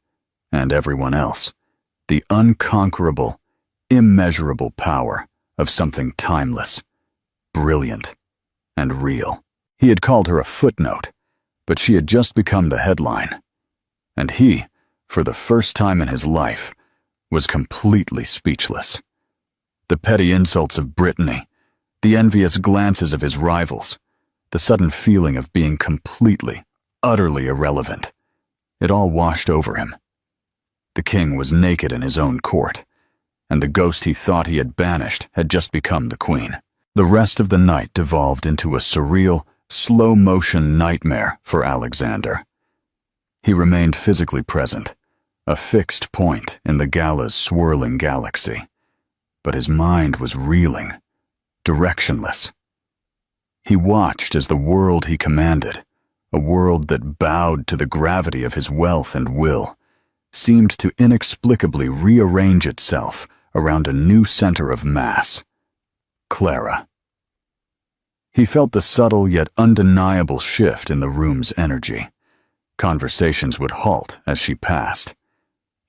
and everyone else, the unconquerable, immeasurable power of something timeless, brilliant, and real. He had called her a footnote, but she had just become the headline. And he, for the first time in his life, was completely speechless. The petty insults of Brittany, the envious glances of his rivals, the sudden feeling of being completely, utterly irrelevant, it all washed over him. The king was naked in his own court, and the ghost he thought he had banished had just become the queen. The rest of the night devolved into a surreal, slow-motion nightmare for Alexander. He remained physically present, a fixed point in the gala's swirling galaxy, but his mind was reeling, directionless. He watched as the world he commanded, a world that bowed to the gravity of his wealth and will, seemed to inexplicably rearrange itself around a new center of mass: Clara. He felt the subtle yet undeniable shift in the room's energy. Conversations would halt as she passed.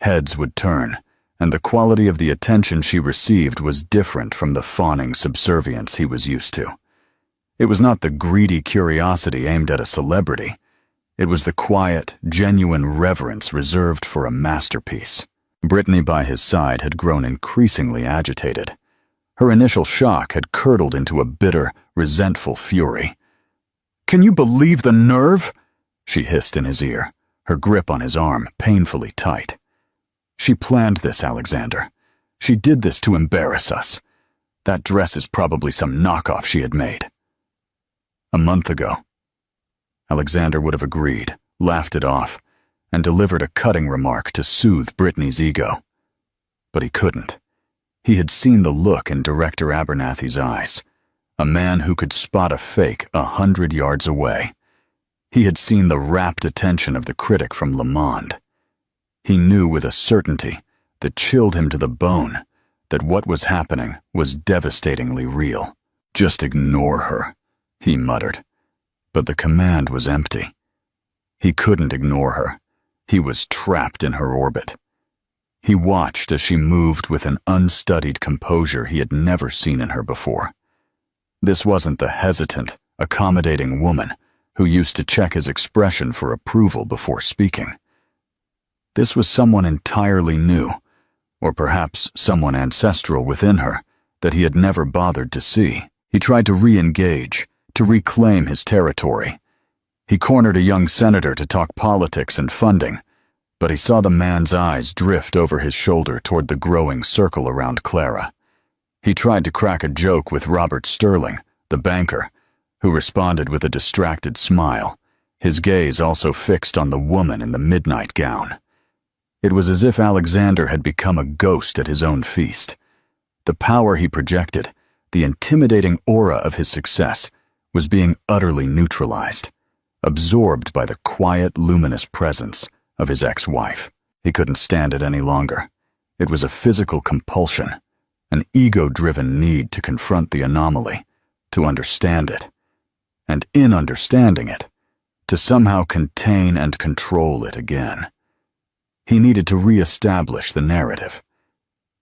Heads would turn, and the quality of the attention she received was different from the fawning subservience he was used to. It was not the greedy curiosity aimed at a celebrity. It was the quiet, genuine reverence reserved for a masterpiece. Brittany by his side had grown increasingly agitated. Her initial shock had curdled into a bitter, resentful fury. "Can you believe the nerve?" she hissed in his ear, her grip on his arm painfully tight. "She planned this, Alexander. She did this to embarrass us. That dress is probably some knockoff she had made." A month ago, Alexander would have agreed, laughed it off, and delivered a cutting remark to soothe Brittany's ego. But he couldn't. He had seen the look in Director Abernathy's eyes, a man who could spot a fake 100 yards away. He had seen the rapt attention of the critic from Le Monde. He knew with a certainty that chilled him to the bone that what was happening was devastatingly real. "Just ignore her," he muttered. But the command was empty. He couldn't ignore her. He was trapped in her orbit. He watched as she moved with an unstudied composure he had never seen in her before. This wasn't the hesitant, accommodating woman who used to check his expression for approval before speaking. This was someone entirely new, or perhaps someone ancestral within her that he had never bothered to see. He tried to re-engage, to reclaim his territory. He cornered a young senator to talk politics and funding, but he saw the man's eyes drift over his shoulder toward the growing circle around Clara. He tried to crack a joke with Robert Sterling, the banker, who responded with a distracted smile, his gaze also fixed on the woman in the midnight gown. It was as if Alexander had become a ghost at his own feast. The power he projected, the intimidating aura of his success, was being utterly neutralized, absorbed by the quiet, luminous presence of his ex-wife. He couldn't stand it any longer. It was a physical compulsion, an ego-driven need to confront the anomaly, to understand it, and in understanding it, to somehow contain and control it again. He needed to re-establish the narrative.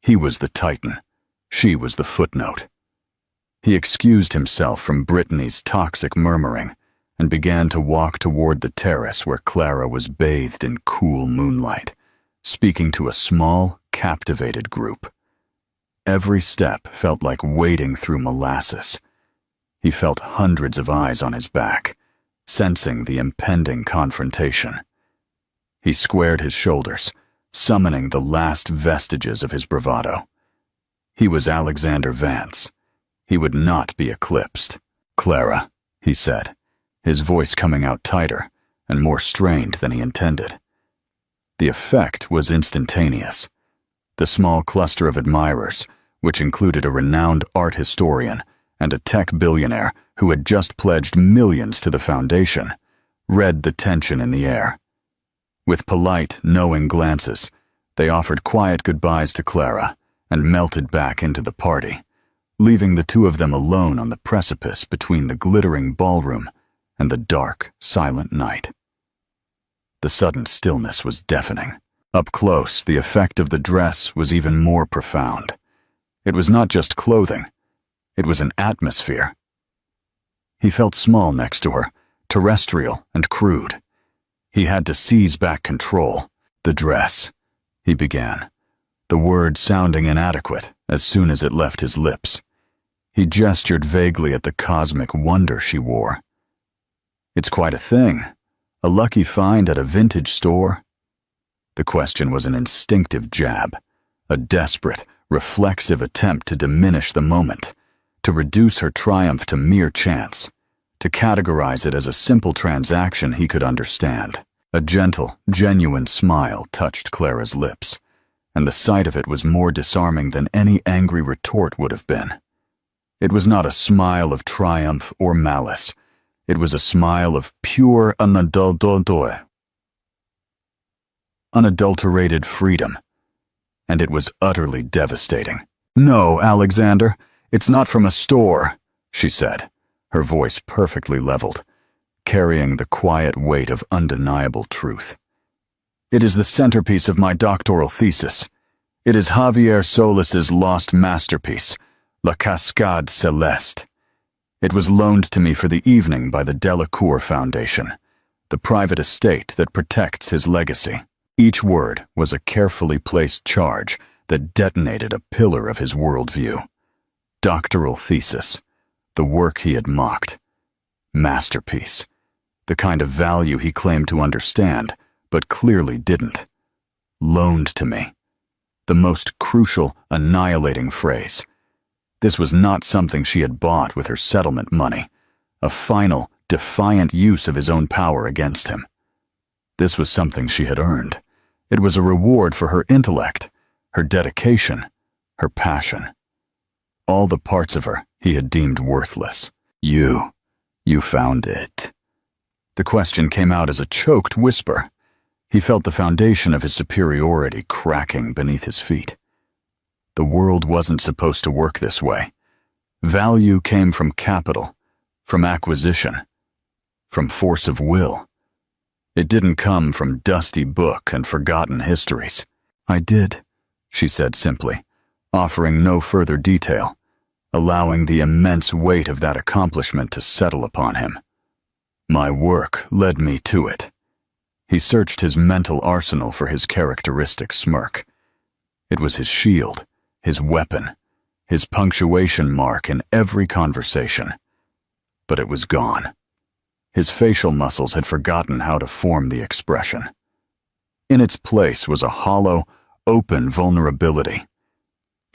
He was the titan. She was the footnote. He excused himself from Brittany's toxic murmuring and began to walk toward the terrace where Clara was bathed in cool moonlight, speaking to a small, captivated group. Every step felt like wading through molasses. He felt hundreds of eyes on his back, sensing the impending confrontation. He squared his shoulders, summoning the last vestiges of his bravado. He was Alexander Vance. He would not be eclipsed. "Clara," he said, his voice coming out tighter and more strained than he intended. The effect was instantaneous. The small cluster of admirers, which included a renowned art historian and a tech billionaire who had just pledged millions to the foundation, read the tension in the air. With polite, knowing glances, they offered quiet goodbyes to Clara and melted back into the party, leaving the two of them alone on the precipice between the glittering ballroom and the dark, silent night. The sudden stillness was deafening. Up close, the effect of the dress was even more profound. It was not just clothing. It was an atmosphere. He felt small next to her, terrestrial and crude. He had to seize back control. "The dress," he began, the word sounding inadequate as soon as it left his lips. He gestured vaguely at the cosmic wonder she wore. "It's quite a thing. A lucky find at a vintage store." The question was an instinctive jab, a desperate, reflexive attempt to diminish the moment, to reduce her triumph to mere chance, to categorize it as a simple transaction he could understand. A gentle, genuine smile touched Clara's lips, and the sight of it was more disarming than any angry retort would have been. It was not a smile of triumph or malice. It was a smile of pure unadulterated freedom, and it was utterly devastating. "No, Alexander, it's not from a store," she said, her voice perfectly leveled, carrying the quiet weight of undeniable truth. "It is the centerpiece of my doctoral thesis. It is Javier Solis's lost masterpiece, La Cascade Celeste. It was loaned to me for the evening by the Delacour Foundation, the private estate that protects his legacy." Each word was a carefully placed charge that detonated a pillar of his worldview. Doctoral thesis, the work he had mocked. Masterpiece, the kind of value he claimed to understand, but clearly didn't. Loaned to me. The most crucial, annihilating phrase. This was not something she had bought with her settlement money, a final, defiant use of his own power against him. This was something she had earned. It was a reward for her intellect, her dedication, her passion. All the parts of her he had deemed worthless. You found it." The question came out as a choked whisper. He felt the foundation of his superiority cracking beneath his feet. The world wasn't supposed to work this way. Value came from capital, from acquisition, from force of will. It didn't come from dusty book and forgotten histories. "I did," she said simply, offering no further detail, allowing the immense weight of that accomplishment to settle upon him. "My work led me to it." He searched his mental arsenal for his characteristic smirk. It was his shield, his weapon, his punctuation mark in every conversation. But it was gone. His facial muscles had forgotten how to form the expression. In its place was a hollow, open vulnerability.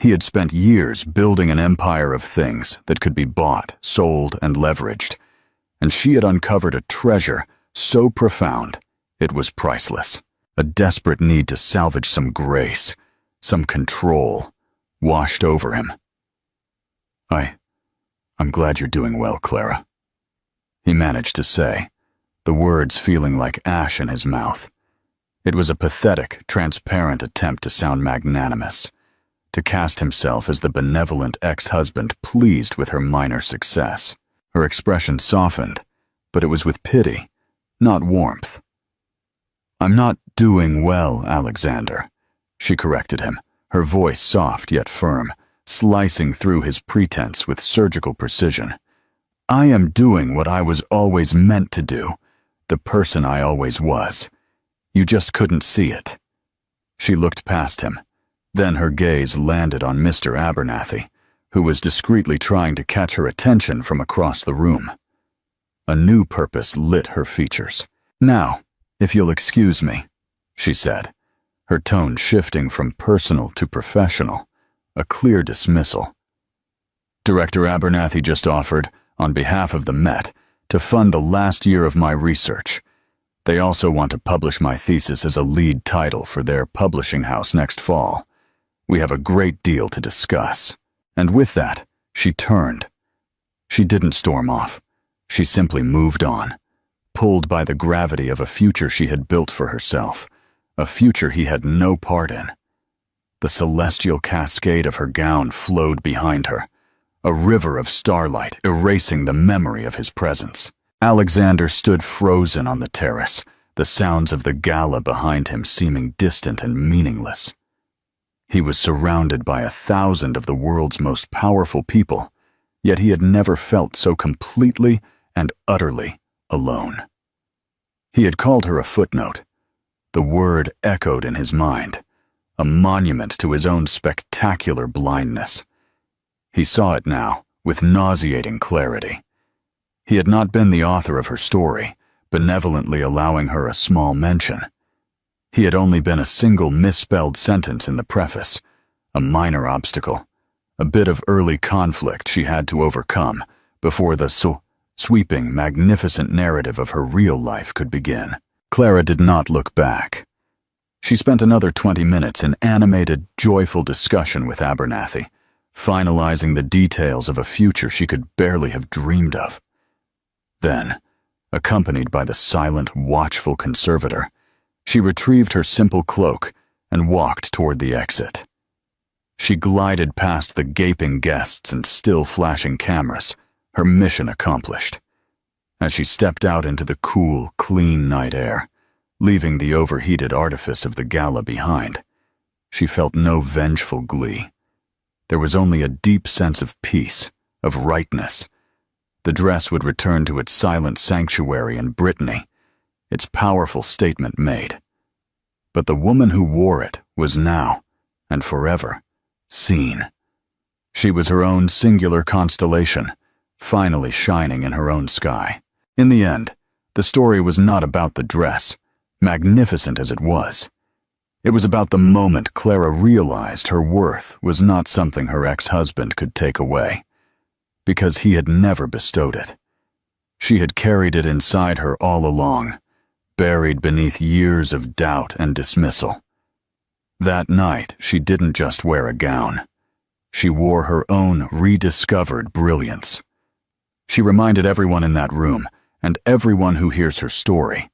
He had spent years building an empire of things that could be bought, sold, and leveraged, and she had uncovered a treasure so profound it was priceless. A desperate need to salvage some grace, some control, washed over him. I'm glad you're doing well, Clara," he managed to say, the words feeling like ash in his mouth. It was a pathetic, transparent attempt to sound magnanimous, to cast himself as the benevolent ex-husband pleased with her minor success. Her expression softened, but it was with pity, not warmth. "I'm not doing well, Alexander," she corrected him, her voice soft yet firm, slicing through his pretense with surgical precision. "I am doing what I was always meant to do, the person I always was. You just couldn't see it." She looked past him. Then her gaze landed on Mr. Abernathy, who was discreetly trying to catch her attention from across the room. A new purpose lit her features. "Now, if you'll excuse me," she said, her tone shifting from personal to professional, a clear dismissal. "Director Abernathy just offered, on behalf of the Met, to fund the last year of my research. They also want to publish my thesis as a lead title for their publishing house next fall. We have a great deal to discuss." And with that, she turned. She didn't storm off. She simply moved on, pulled by the gravity of a future she had built for herself, a future he had no part in. The celestial cascade of her gown flowed behind her, a river of starlight erasing the memory of his presence. Alexander stood frozen on the terrace, the sounds of the gala behind him seeming distant and meaningless. He was surrounded by 1,000 of the world's most powerful people, yet he had never felt so completely and utterly alone. He had called her a footnote. The word echoed in his mind, a monument to his own spectacular blindness. He saw it now, with nauseating clarity. He had not been the author of her story, benevolently allowing her a small mention. He had only been a single misspelled sentence in the preface, a minor obstacle, a bit of early conflict she had to overcome before the sweeping, magnificent narrative of her real life could begin. Clara did not look back. She spent another 20 minutes in animated, joyful discussion with Abernathy, finalizing the details of a future she could barely have dreamed of. Then, accompanied by the silent, watchful conservator, she retrieved her simple cloak and walked toward the exit. She glided past the gaping guests and still flashing cameras, her mission accomplished. As she stepped out into the cool, clean night air, leaving the overheated artifice of the gala behind, she felt no vengeful glee. There was only a deep sense of peace, of rightness. The dress would return to its silent sanctuary in Brittany, its powerful statement made. But the woman who wore it was now, and forever, seen. She was her own singular constellation, finally shining in her own sky. In the end, the story was not about the dress, magnificent as it was. It was about the moment Clara realized her worth was not something her ex-husband could take away, because he had never bestowed it. She had carried it inside her all along, buried beneath years of doubt and dismissal. That night, she didn't just wear a gown. She wore her own rediscovered brilliance. She reminded everyone in that room, and everyone who hears her story,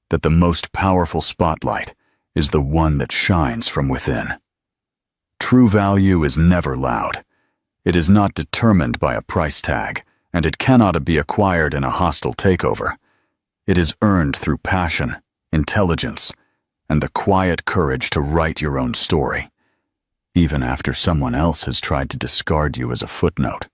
that the most powerful spotlight is the one that shines from within. True value is never loud. It is not determined by a price tag, and it cannot be acquired in a hostile takeover. It is earned through passion, intelligence, and the quiet courage to write your own story, even after someone else has tried to discard you as a footnote.